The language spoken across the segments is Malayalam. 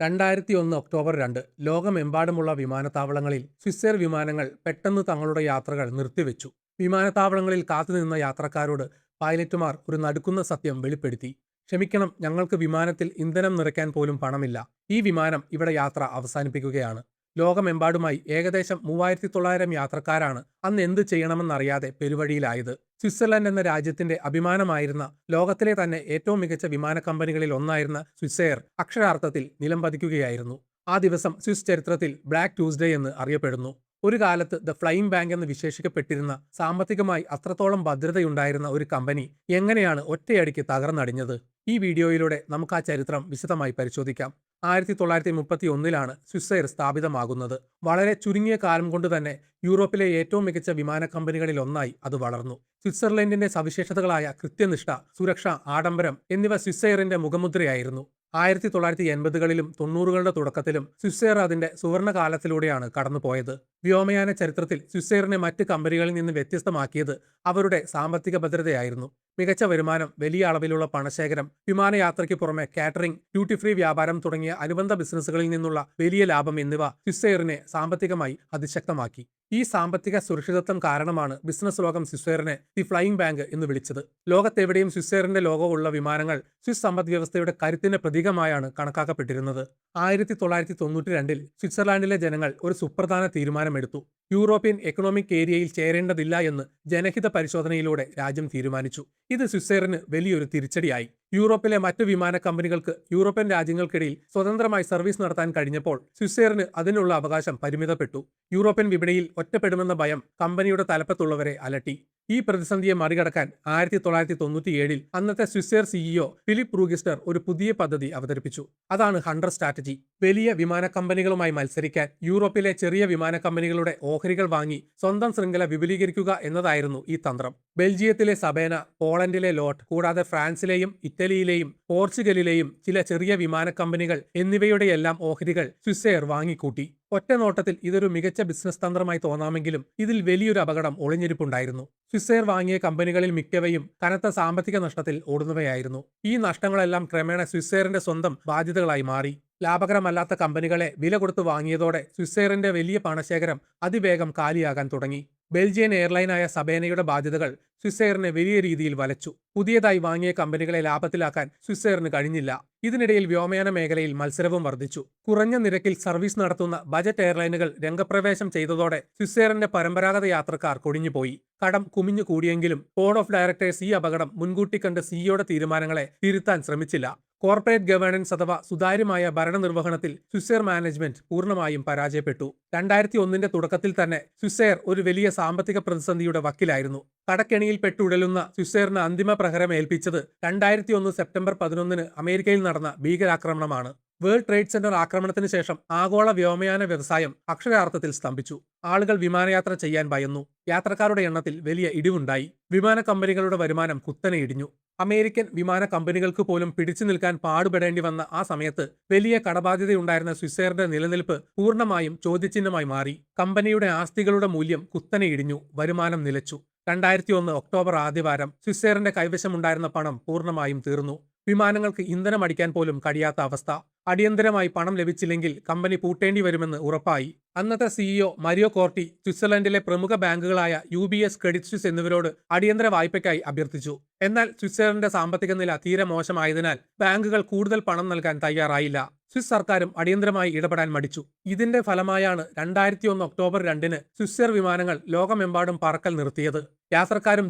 2001 ഒക്ടോബർ 2 ലോകമെമ്പാടുമുള്ള വിമാനത്താവളങ്ങളിൽ സ്വിസ്സെയർ വിമാനങ്ങൾ പെട്ടെന്ന് തങ്ങളുടെ യാത്രകൾ നിർത്തിവെച്ചു. വിമാനത്താവളങ്ങളിൽ കാത്തുനിന്ന യാത്രക്കാരോട് പൈലറ്റുമാർ ഒരു നടുക്കുന്ന സത്യം വെളിപ്പെടുത്തി. ക്ഷമിക്കണം, ഞങ്ങൾക്ക് വിമാനത്തിൽ ഇന്ധനം നിറയ്ക്കാൻ പോലും പണമില്ല. ഈ വിമാനം ഇവിടെ യാത്ര അവസാനിപ്പിക്കുകയാണ്. ലോകമെമ്പാടുമായി ഏകദേശം 3900 യാത്രക്കാരാണ് അന്ന് എന്ത് ചെയ്യണമെന്നറിയാതെ പെരുവഴിയിലായത്. സ്വിറ്റ്സർലൻഡ് എന്ന രാജ്യത്തിന്റെ അഭിമാനമായിരുന്ന, ലോകത്തിലെ തന്നെ ഏറ്റവും മികച്ച വിമാന കമ്പനികളിൽ ഒന്നായിരുന്ന സ്വിസ്സെയർ അക്ഷരാർത്ഥത്തിൽ നിലംപതിക്കുകയായിരുന്നു. ആ ദിവസം സ്വിസ് ചരിത്രത്തിൽ ബ്ലാക്ക് ട്യൂസ്ഡേ എന്ന് അറിയപ്പെടുന്നു. ഒരു കാലത്ത് ദ ഫ്ലൈയിംഗ് ബാങ്ക് എന്ന് വിശേഷിക്കപ്പെട്ടിരുന്ന, സാമ്പത്തികമായി അത്രത്തോളം ഭദ്രതയുണ്ടായിരുന്ന ഒരു കമ്പനി എങ്ങനെയാണ് ഒറ്റയടിക്ക് തകർന്നടിഞ്ഞത്? ഈ വീഡിയോയിലൂടെ നമുക്ക് ആ ചരിത്രം വിശദമായി പരിശോധിക്കാം. 1931 സ്വിസ്സെയർ സ്ഥാപിതമാകുന്നത്. വളരെ ചുരുങ്ങിയ കാലം കൊണ്ട് തന്നെ യൂറോപ്പിലെ ഏറ്റവും മികച്ച വിമാന കമ്പനികളിൽ ഒന്നായി അത് വളർന്നു. സ്വിറ്റ്സർലൻഡിന്റെ സവിശേഷതകളായ കൃത്യനിഷ്ഠ, സുരക്ഷ, ആഡംബരം എന്നിവ സ്വിസ്സെയറിന്റെ മുഖമുദ്രയായിരുന്നു. 1980കളിലും 90കളുടെ തുടക്കത്തിലും സ്വിസ്സെയർ അതിന്റെ സുവർണകാലത്തിലൂടെയാണ് കടന്നുപോയത്. വ്യോമയാന ചരിത്രത്തിൽ സ്വിസ്സെയറിനെ മറ്റ് കമ്പനികളിൽ നിന്ന് വ്യത്യസ്തമാക്കിയത് അവരുടെ സാമ്പത്തിക ഭദ്രതയായിരുന്നു. മികച്ച വരുമാനം, വലിയ അളവിലുള്ള പണശേഖരം, വിമാനയാത്രയ്ക്ക് പുറമെ കാറ്ററിംഗ്, ഡ്യൂട്ടി ഫ്രീ വ്യാപാരം തുടങ്ങിയ അനുബന്ധ ബിസിനസ്സുകളിൽ നിന്നുള്ള വലിയ ലാഭം എന്നിവ സ്വിസ്സെയറിനെ സാമ്പത്തികമായി അതിശക്തമാക്കി. ഈ സാമ്പത്തിക സുരക്ഷിതത്വം കാരണമാണ് ബിസിനസ് ലോകം സ്വിസ്സെയറിനെ ദി ഫ്ലൈയിംഗ് ബാങ്ക് എന്ന് വിളിച്ചത്. ലോകത്തെവിടെയും സ്വിസ്സെയറിന്റെ ലോഗോ ഉള്ള വിമാനങ്ങൾ സ്വിസ് സമ്പദ് വ്യവസ്ഥയുടെ കരുത്തിന്റെ പ്രതീകമായാണ് കണക്കാക്കപ്പെട്ടിരുന്നത്. 1992 സ്വിറ്റ്സർലാൻഡിലെ ജനങ്ങൾ ഒരു സുപ്രധാന തീരുമാനമെടുത്തു. യൂറോപ്യൻ എക്കണോമിക് ഏരിയയിൽ ചേരേണ്ടതില്ല എന്ന് ജനഹിത പരിശോധനയിലൂടെ രാജ്യം തീരുമാനിച്ചു. ഇത് സ്വിസ്സെയറിന് വലിയൊരു തിരിച്ചടിയായി. യൂറോപ്പിലെ മറ്റു വിമാന കമ്പനികൾക്ക് യൂറോപ്യൻ രാജ്യങ്ങൾക്കിടയിൽ സ്വതന്ത്രമായി സർവീസ് നടത്താൻ കഴിഞ്ഞപ്പോൾ സ്വിസ്സെയറിന് അതിനുള്ള അവകാശം പരിമിതപ്പെട്ടു. യൂറോപ്യൻ വിപണിയിൽ ഒറ്റപ്പെടുമെന്ന ഭയം കമ്പനിയുടെ തലപ്പത്തുള്ളവരെ അലട്ടി. ഈ പ്രതിസന്ധിയെ മറികടക്കാൻ 1997 അന്നത്തെ സ്വിസ്സെയർ സിഇഒ ഫിലിപ്പ് റൂഗിസ്റ്റർ ഒരു പുതിയ പദ്ധതി അവതരിപ്പിച്ചു. അതാണ് ഹണ്ടർ സ്ട്രാറ്റജി. വലിയ വിമാന കമ്പനികളുമായി മത്സരിക്കാൻ യൂറോപ്പിലെ ചെറിയ വിമാന കമ്പനികളുടെ ഓഹരികൾ വാങ്ങി സ്വന്തം ശൃംഖല വിപുലീകരിക്കുക എന്നതായിരുന്നു ഈ തന്ത്രം. ബെൽജിയത്തിലെ സബേന, പോളണ്ടിലെ ലോട്ട്, കൂടാതെ ഫ്രാൻസിലെയും ഇറ്റലിയിലെയും പോർച്ചുഗലിലെയും ചില ചെറിയ വിമാന കമ്പനികൾ എന്നിവയുടെയെല്ലാം ഓഹരികൾ സ്വിസ്സെയർ വാങ്ങിക്കൂട്ടി. ഒറ്റ നോട്ടത്തിൽ ഇതൊരു മികച്ച ബിസിനസ് തന്ത്രമായി തോന്നാമെങ്കിലും ഇതിൽ വലിയൊരു അപകടം ഒളിഞ്ഞിരിപ്പുണ്ടായിരുന്നു. സ്വിസ്സെയർ വാങ്ങിയ കമ്പനികളിൽ മിക്കവയും കനത്ത സാമ്പത്തിക നഷ്ടത്തിൽ ഓടുന്നവയായിരുന്നു. ഈ നഷ്ടങ്ങളെല്ലാം ക്രമേണ സ്വിസ്സെയറിന്റെ സ്വന്തം ബാധ്യതകളായി മാറി. ലാഭകരമല്ലാത്ത കമ്പനികളെ വില കൊടുത്ത് വാങ്ങിയതോടെ സ്വിസ്സെയറിന്റെ വലിയ പണശേഖരം അതിവേഗം കാലിയാകാൻ തുടങ്ങി. ബെൽജിയൻ എയർലൈനായ സബേനയുടെ ബാധ്യതകൾ സ്വിസ്സെയറിനെ വലിയ രീതിയിൽ വലച്ചു. പുതിയതായി വാങ്ങിയ കമ്പനികളെ ലാഭത്തിലാക്കാൻ സ്വിസ്സെയറിന് കഴിഞ്ഞില്ല. ഇതിനിടയിൽ വ്യോമയാന മേഖലയിൽ മത്സരവും വർദ്ധിച്ചു. കുറഞ്ഞ നിരക്കിൽ സർവീസ് നടത്തുന്ന ബജറ്റ് എയർലൈനുകൾ രംഗപ്രവേശം ചെയ്തതോടെ സ്വിസ്സെയറിന്റെ പരമ്പരാഗത യാത്രക്കാർ കൊഴിഞ്ഞുപോയി. കടം കുമിഞ്ഞു കൂടിയെങ്കിലും ബോർഡ് ഓഫ് ഡയറക്ടേഴ്സ് ഈ അപകടം മുൻകൂട്ടി കണ്ട് സിഇഒയുടെ തീരുമാനങ്ങളെ തിരുത്താൻ ശ്രമിച്ചില്ല. കോർപ്പറേറ്റ് ഗവേണൻസ് അഥവാ സുതാര്യമായ ഭരണനിർവഹണത്തിൽ സ്വിസ്സെയർ മാനേജ്മെന്റ് പൂർണ്ണമായും പരാജയപ്പെട്ടു. 2001 തുടക്കത്തിൽ തന്നെ സ്വിസ്സെയർ ഒരു വലിയ സാമ്പത്തിക പ്രതിസന്ധിയുടെ വക്കിലായിരുന്നു. കടക്കെണിയിൽ പെട്ടുടലുന്ന സ്വിസ്സെയറിന് അന്തിമ പ്രഹരം ഏൽപ്പിച്ചത് 2001 സെപ്റ്റംബർ 11 അമേരിക്കയിൽ നടന്ന ഭീകരാക്രമണമാണ്. വേൾഡ് ട്രേഡ് സെന്റർ ആക്രമണത്തിന് ശേഷം ആഗോള വ്യോമയാന വ്യവസായം അക്ഷരാർത്ഥത്തിൽ സ്തംഭിച്ചു. ആളുകൾ വിമാനയാത്ര ചെയ്യാൻ ഭയന്നു. യാത്രക്കാരുടെ എണ്ണത്തിൽ വലിയ ഇടിവുണ്ടായി. വിമാന കമ്പനികളുടെ വരുമാനം കുത്തനെ ഇടിഞ്ഞു. അമേരിക്കൻ വിമാന കമ്പനികൾക്ക് പോലും പിടിച്ചു നിൽക്കാൻ പാടുപെടേണ്ടി വന്ന ആ സമയത്ത് വലിയ കടബാധ്യതയുണ്ടായിരുന്ന സ്വിസ്സെയറിന്റെ നിലനിൽപ്പ് പൂർണ്ണമായും ചോദ്യചിഹ്നമായി മാറി. കമ്പനിയുടെ ആസ്തികളുടെ മൂല്യം കുത്തനെ ഇടിഞ്ഞു. വരുമാനം നിലച്ചു. 2001 ഒക്ടോബർ ആദ്യവാരം സ്വിസ്സെയറിന്റെ കൈവശമുണ്ടായിരുന്ന പണം പൂർണ്ണമായും തീർന്നു. വിമാനങ്ങൾക്ക് ഇന്ധനമടിക്കാൻ പോലും കഴിയാത്ത അവസ്ഥ. അടിയന്തരമായി പണം ലഭിച്ചില്ലെങ്കിൽ കമ്പനി പൂട്ടേണ്ടി വരുമെന്ന് ഉറപ്പായി. അന്നത്തെ സിഇഒ മരിയോ കോർട്ടി സ്വിറ്റ്സർലൻഡിലെ പ്രമുഖ ബാങ്കുകളായ UBS, ക്രെഡിറ്റ് സ്വിസ് എന്നിവരോട് അടിയന്തര വായ്പയ്ക്കായി അഭ്യർത്ഥിച്ചു. എന്നാൽ സ്വിറ്റ്സർലൻഡിന്റെ സാമ്പത്തിക നില തീരെ മോശമായതിനാൽ ബാങ്കുകൾ കൂടുതൽ പണം നൽകാൻ തയ്യാറായില്ല. സ്വിസ് സർക്കാരും അടിയന്തരമായി ഇടപെടാൻ മടിച്ചു. ഇതിന്റെ ഫലമായാണ് 2001 ഒക്ടോബർ 2 സ്വിസ്സെയർ വിമാനങ്ങൾ ലോകമെമ്പാടും പറക്കൽ നിർത്തിയത്. യാത്രക്കാരും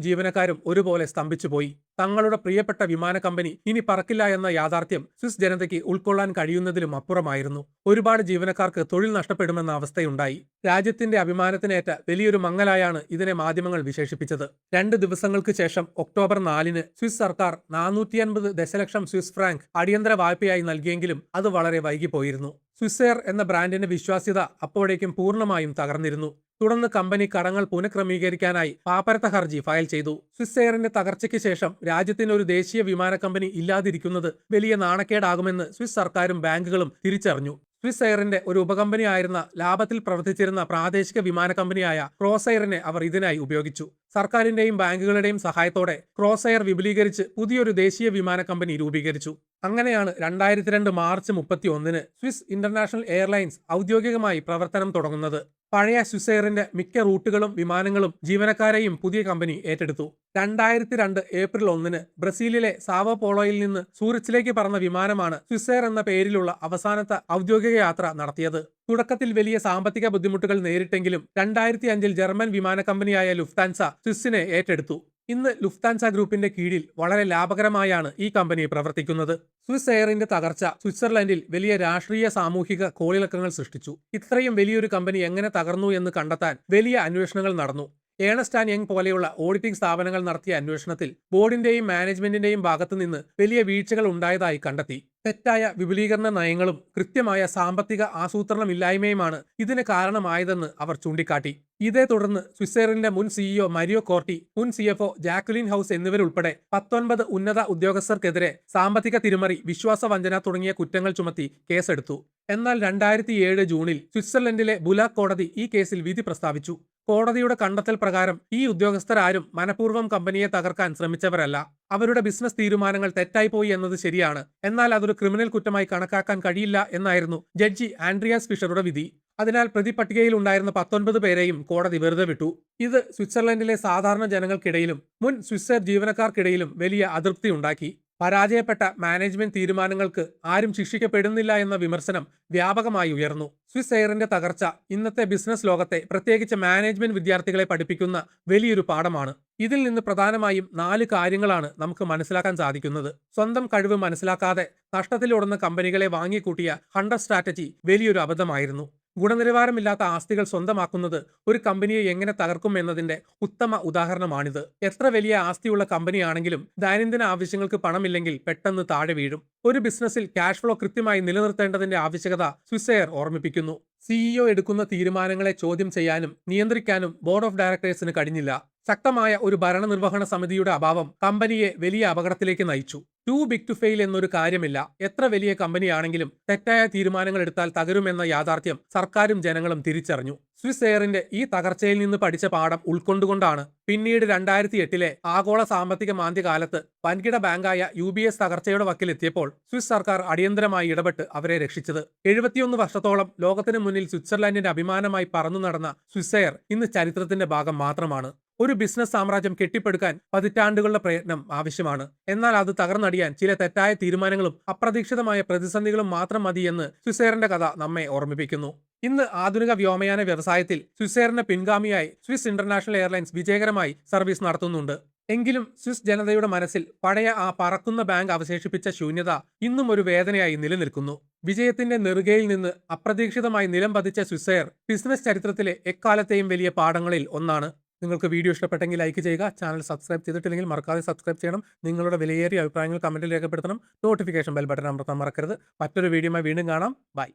ജീവനക്കാരും ഒരുപോലെ സ്തംഭിച്ചുപോയി. തങ്ങളുടെ പ്രിയപ്പെട്ട വിമാന കമ്പനി ഇനി പറക്കില്ല എന്ന യാഥാർത്ഥ്യം സ്വിസ് ജനതയ്ക്ക് ഉൾക്കൊള്ളാൻ കഴിയുന്നതിലും അപ്പുറമായിരുന്നു. ഒരുപാട് ജീവനക്കാർക്ക് തൊഴിൽ നഷ്ടപ്പെടുമെന്ന അവസ്ഥയുണ്ടായി. രാജ്യത്തിന്റെ അഭിമാനത്തിനേറ്റ വലിയൊരു മങ്ങലായാണ് ഇതിനെ മാധ്യമങ്ങൾ വിശേഷിപ്പിച്ചത്. 2 ദിവസങ്ങൾക്ക് ശേഷം ഒക്ടോബർ 4 സ്വിസ് സർക്കാർ 450 ദശലക്ഷം സ്വിസ് ഫ്രാങ്ക് അടിയന്തര വായ്പയായി നൽകിയെങ്കിലും അത് വളരെ വൈകിപ്പോയിരുന്നു. സ്വിസ്സെയർ എന്ന ബ്രാൻഡിന്റെ വിശ്വാസ്യത അപ്പോഴേക്കും പൂർണ്ണമായും തകർന്നിരുന്നു. തുടർന്ന് കമ്പനി കടങ്ങൾ പുനഃക്രമീകരിക്കാനായി പാപ്പരത്ത ഹർജി ഫയൽ ചെയ്തു. സ്വിസ്സെയറിന്റെ തകർച്ചയ്ക്ക് ശേഷം രാജ്യത്തിന് ഒരു ദേശീയ വിമാന കമ്പനി ഇല്ലാതിരിക്കുന്നത് വലിയ നാണക്കേടാകുമെന്ന് സ്വിസ് സർക്കാരും ബാങ്കുകളും തിരിച്ചറിഞ്ഞു. സ്വിസ് എയറിന്റെ ഒരു ഉപകമ്പനിയായിരുന്ന, ലാഭത്തിൽ പ്രവർത്തിച്ചിരുന്ന പ്രാദേശിക വിമാന കമ്പനിയായ ക്രോസെയറിനെ അവർ ഇതിനായി ഉപയോഗിച്ചു. സർക്കാരിന്റെയും ബാങ്കുകളുടെയും സഹായത്തോടെ ക്രോസ് എയർ വിപുലീകരിച്ച് പുതിയൊരു ദേശീയ വിമാന കമ്പനി രൂപീകരിച്ചു. അങ്ങനെയാണ് 2002 മാർച്ച് 31-ന് സ്വിസ് ഇന്റർനാഷണൽ എയർലൈൻസ് ഔദ്യോഗികമായി പ്രവർത്തനം തുടങ്ങുന്നത്. പഴയ സ്വിസ് എയറിന്റെ മിക്ക റൂട്ടുകളും വിമാനങ്ങളും ജീവനക്കാരെയും പുതിയ കമ്പനി ഏറ്റെടുത്തു. 2002 ഏപ്രിൽ 1-ന് ബ്രസീലിലെ സാവോ പോളോയിൽ നിന്ന് സൂറിച്ചിലേക്ക് പറന്ന വിമാനമാണ് സ്വിസ് എയർ എന്ന പേരിലുള്ള അവസാനത്തെ ഔദ്യോഗിക യാത്ര നടത്തിയത്. തുടക്കത്തിൽ വലിയ സാമ്പത്തിക ബുദ്ധിമുട്ടുകൾ നേരിട്ടെങ്കിലും 2005-ൽ ജർമ്മൻ വിമാന കമ്പനിയായ ലുഫ്താൻസ സ്വിസ്സിനെ ഏറ്റെടുത്തു. ഇന്ന് ലുഫ്താൻസ ഗ്രൂപ്പിന്റെ കീഴിൽ വളരെ ലാഭകരമായാണ് ഈ കമ്പനി പ്രവർത്തിക്കുന്നത്. സ്വിസ് എയറിന്റെ തകർച്ച സ്വിറ്റ്സർലൻഡിൽ വലിയ രാഷ്ട്രീയ സാമൂഹിക കോളിളക്കങ്ങൾ സൃഷ്ടിച്ചു. ഇത്രയും വലിയൊരു കമ്പനി എങ്ങനെ തകർന്നു എന്ന് കണ്ടെത്താൻ വലിയ അന്വേഷണങ്ങൾ നടന്നു. ഏണസ്റ്റ് ആൻഡ് യങ് പോലെയുള്ള ഓഡിറ്റിംഗ് സ്ഥാപനങ്ങൾ നടത്തിയ അന്വേഷണത്തിൽ ബോർഡിന്റെയും മാനേജ്മെന്റിന്റെയും ഭാഗത്തുനിന്ന് വലിയ വീഴ്ചകൾ ഉണ്ടായതായി കണ്ടെത്തി. തെറ്റായ വിപുലീകരണ നയങ്ങളും കൃത്യമായ സാമ്പത്തിക ആസൂത്രണമില്ലായ്മയുമാണ് ഇതിന് കാരണമായതെന്ന് അവർ ചൂണ്ടിക്കാട്ടി. ഇതേ തുടർന്ന് സ്വിസ് എയറിന്റെ മുൻ സിഇഒ മരിയോ കോർട്ടി, മുൻ CFO ജാക്വലിൻ ഹൌസ് എന്നിവരുൾപ്പെടെ 19 ഉന്നത ഉദ്യോഗസ്ഥർക്കെതിരെ സാമ്പത്തിക തിരിമറി, വിശ്വാസവഞ്ചന തുടങ്ങിയ കുറ്റങ്ങൾ ചുമത്തി കേസെടുത്തു. എന്നാൽ 2007 ജൂണിൽ സ്വിറ്റ്സർലൻഡിലെ ബുലാക് കോടതി ഈ കേസിൽ വിധി പ്രസ്താവിച്ചു. കോടതിയുടെ കണ്ടെത്തൽ പ്രകാരം ഈ ഉദ്യോഗസ്ഥരാരും മനഃപൂർവ്വം കമ്പനിയെ തകർക്കാൻ ശ്രമിച്ചവരല്ല. അവരുടെ ബിസിനസ് തീരുമാനങ്ങൾ തെറ്റായിപ്പോയി എന്നത് ശരിയാണ്, എന്നാൽ അതൊരു ക്രിമിനൽ കുറ്റമായി കണക്കാക്കാൻ കഴിയില്ല എന്നായിരുന്നു ജഡ്ജി ആൻഡ്രിയാസ് ഫിഷറുടെ വിധി. അതിനാൽ പ്രതിപട്ടികയിൽ ഉണ്ടായിരുന്ന 19 പേരെയും കോടതി വെറുതെ വിട്ടു. ഇത് സ്വിറ്റ്സർലൻഡിലെ സാധാരണ ജനങ്ങൾക്കിടയിലും മുൻ സ്വിസ് എയർ ജീവനക്കാർക്കിടയിലും വലിയ അതൃപ്തി ഉണ്ടാക്കി. പരാജയപ്പെട്ട മാനേജ്മെന്റ് തീരുമാനങ്ങൾക്ക് ആരും ശിക്ഷിക്കപ്പെടുന്നില്ല എന്ന വിമർശനം വ്യാപകമായി ഉയർന്നു. സ്വിസ് എയറിന്റെ തകർച്ച ഇന്നത്തെ ബിസിനസ് ലോകത്തെ, പ്രത്യേകിച്ച് മാനേജ്മെന്റ് വിദ്യാർത്ഥികളെ പഠിപ്പിക്കുന്ന വലിയൊരു പാഠമാണ്. ഇതിൽ നിന്ന് പ്രധാനമായും 4 കാര്യങ്ങളാണ് നമുക്ക് മനസ്സിലാക്കാൻ സാധിക്കുന്നത്. സ്വന്തം കഴിവ് മനസ്സിലാക്കാതെ നഷ്ടത്തിലോടുന്ന കമ്പനികളെ വാങ്ങിക്കൂട്ടിയ ഹണ്ടർ സ്ട്രാറ്റജി വലിയൊരു അബദ്ധമായിരുന്നു. ഗുണനിലവാരമില്ലാത്ത ആസ്തികൾ സ്വന്തമാക്കുന്നത് ഒരു കമ്പനിയെ എങ്ങനെ തകർക്കും എന്നതിന്റെ ഉത്തമ ഉദാഹരണമാണിത്. എത്ര വലിയ ആസ്തിയുള്ള കമ്പനിയാണെങ്കിലും ദൈനംദിന ആവശ്യങ്ങൾക്ക് പണമില്ലെങ്കിൽ പെട്ടെന്ന് താഴെ വീഴും. ഒരു ബിസിനസ്സിൽ ക്യാഷ് ഫ്ലോ കൃത്യമായി നിലനിർത്തേണ്ടതിന്റെ ആവശ്യകത സ്വിസ് എയർ ഓർമ്മിപ്പിക്കുന്നു. CEO എടുക്കുന്ന തീരുമാനങ്ങളെ ചോദ്യം ചെയ്യാനും നിയന്ത്രിക്കാനും ബോർഡ് ഓഫ് ഡയറക്ടേഴ്സിന് കഴിഞ്ഞില്ല. ശക്തമായ ഒരു ഭരണനിർവഹണ സമിതിയുടെ അഭാവം കമ്പനിയെ വലിയ അപകടത്തിലേക്ക് നയിച്ചു. ടു ബിഗ് ടു ഫെയിൽ എന്നൊരു കാര്യമില്ല. എത്ര വലിയ കമ്പനിയാണെങ്കിലും തെറ്റായ തീരുമാനങ്ങൾ എടുത്താൽ തകരുമെന്ന യാഥാർത്ഥ്യം സർക്കാരും ജനങ്ങളും തിരിച്ചറിഞ്ഞു. സ്വിസ് എയറിന്റെ ഈ തകർച്ചയിൽ നിന്ന് പഠിച്ച പാഠം ഉൾക്കൊണ്ടുകൊണ്ടാണ് പിന്നീട് 2008-ലെ ആഗോള സാമ്പത്തിക മാന്ദ്യകാലത്ത് വൻകിട ബാങ്കായ UBS തകർച്ചയുടെ വക്കിലെത്തിയപ്പോൾ സ്വിസ് സർക്കാർ അടിയന്തരമായി ഇടപെട്ട് അവരെ രക്ഷിച്ചത്. 71 വർഷത്തോളം ലോകത്തിന് മുന്നിൽ സ്വിറ്റ്സർലൻഡിന്റെ അഭിമാനമായി പറന്നു നടന്ന സ്വിസ് എയർ ഇന്ന് ചരിത്രത്തിന്റെ ഭാഗം മാത്രമാണ്. ഒരു ബിസിനസ് സാമ്രാജ്യം കെട്ടിപ്പടുക്കാൻ പതിറ്റാണ്ടുകളുടെ പ്രയത്നം ആവശ്യമാണ്. എന്നാൽ അത് തകർന്നടിയാൻ ചില തെറ്റായ തീരുമാനങ്ങളും അപ്രതീക്ഷിതമായ പ്രതിസന്ധികളും മാത്രം മതിയെന്ന് സ്വിസ് എയറിന്റെ കഥ നമ്മെ ഓർമ്മിപ്പിക്കുന്നു. ഇന്ന് ആധുനിക വ്യോമയാന വ്യവസായത്തിൽ സ്വിസ് എയറിന്റെ പിൻഗാമിയായി സ്വിസ് ഇന്റർനാഷണൽ എയർലൈൻസ് വിജയകരമായി സർവീസ് നടത്തുന്നുണ്ട്. എങ്കിലും സ്വിസ് ജനതയുടെ മനസ്സിൽ പഴയ ആ പറക്കുന്ന ബാങ്ക് അവശേഷിപ്പിച്ച ശൂന്യത ഇന്നും ഒരു വേദനയായി നിലനിൽക്കുന്നു. വിജയത്തിന്റെ നെറുകയിൽ നിന്ന് അപ്രതീക്ഷിതമായി നിലം പതിച്ച സ്വിസ് എയർ ബിസിനസ് ചരിത്രത്തിലെ എക്കാലത്തെയും വലിയ പാഠങ്ങളിൽ ഒന്നാണ്. നിങ്ങൾക്ക് വീഡിയോ ഇഷ്ടപ്പെട്ടെങ്കിൽ ലൈക്ക് ചെയ്യുക. ചാനൽ സബ്സ്ക്രൈബ് ചെയ്തിട്ടില്ലെങ്കിൽ മറക്കാതെ സബ്സ്ക്രൈബ് ചെയ്യണം. നിങ്ങളുടെ വിലയേറിയ അഭിപ്രായങ്ങൾ കമന്റിൽ രേഖപ്പെടുത്തണം. നോട്ടിഫിക്കേഷൻ ബെൽ ബട്ടൺ അമർത്താൻ മറക്കരുത്. മറ്റൊരു വീഡിയോയുമായി വീണ്ടും കാണാം. ബൈ.